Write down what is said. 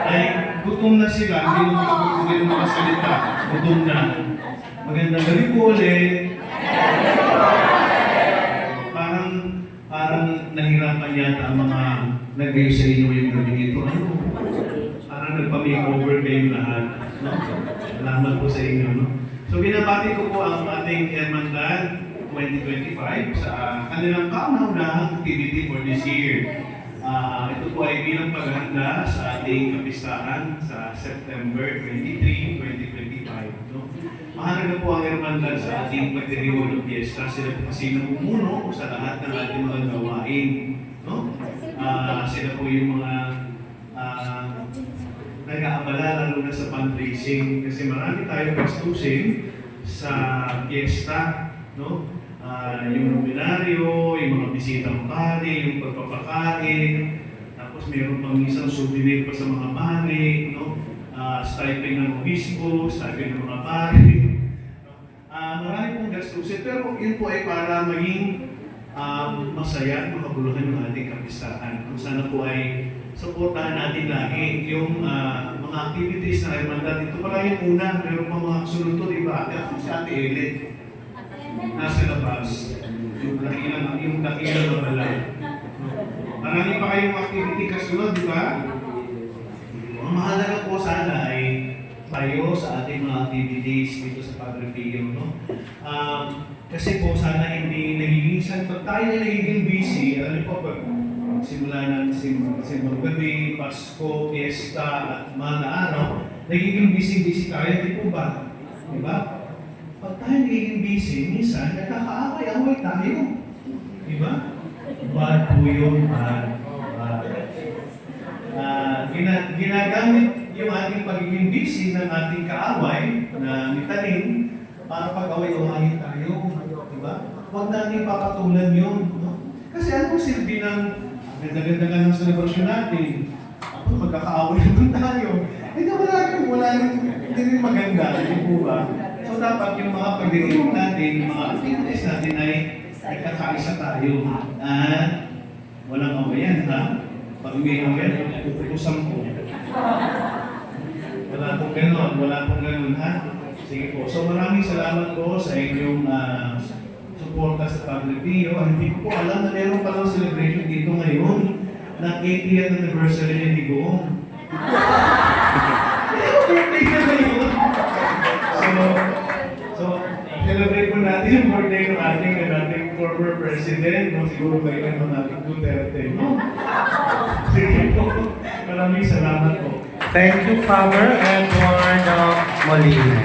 Ay, gutom na sila, hindi na makasalita. Gutom na. Magandang gabi po ulit. Parang nahirapan yata ang mga nag-gay sa inyo yung gabi ito. Ano? Parang nagpa-makeover kayo lahat. No? Salamat po sa inyo. No? So, binabati ko po ang ating Hermandad 2025 sa kanilang kauna-unahang activity for this year. Ito po ay bilang paghahanda sa ating kapistahan sa September 23, 2025. No? Mahalaga po ang Hermandad sa ating pagdiriwang ng piyesta. Sila po kasi namumuno sa lahat ng ating mga gawain. No? Sila po yung mga nag-aabala lalo na sa fundraising kasi marami tayong gastusin sa piyesta. No? Yung nominaryo, yung mga bisitang pari, yung pagpapakain, tapos mayroon pang isang souvenir pa sa mga pari, no? Stipend ng obispo, stipend ng mga pari. Marami pong gastusin, pero yun po ay para maging masaya at makabuluhan ng ating kapistahan. Kung sana po ay supportahan natin lagi yung mga activities na Hermandad. Ito pala yung una, mayroon pang mga kasunod to, diba? Si Ate Elit. Nasa labas, yung dakilang na pala. Marami pa kayong activity kasunod, di ba? Ang mahalaga po sana ay tayo sa ating mga activities dito sa Padre Pio, no? Kasi po sana hindi nagiging, pag tayo na nagiging busy, alam po, pag simula ng simbang gabi, Pasko, Fiesta, at mga araw, nagiging busy tayo, di po ba? Di ba? Pag tayo nagiging busy, minsan nagkakaaway-away tayo. Diba? Bad po yun, bad. Ginagamit yung ating pagiging busy ng ating kaaway na nitanim para pag-away-awayin tayo. Diba? Huwag natin papatulan yun. No? Kasi anong silbi ng ganda-ganda nga ng celebration natin? Ako, magkakaaway naman tayo. Wala rin, hindi rin maganda. Hindi po ba? So dapat yung mga pagdiriwang natin, yung mga activities natin ay kakaisa tayo. At walang awayan, ha? Pag may awayan, puputusan ko. Wala pong ganun, ha? Sige po. So maraming salamat po sa inyong suporta sa Padre Pio. Hindi ko po alam na meron palang celebration dito ngayon ng 80th anniversary ni Digong. Birthday na ngayon. So, celebrate po natin yung birthday ng ating former president, no? Siguro ba yun ng ating Duterte, no? Sige po. Maraming salamat po. Thank you, Father Edward Molina.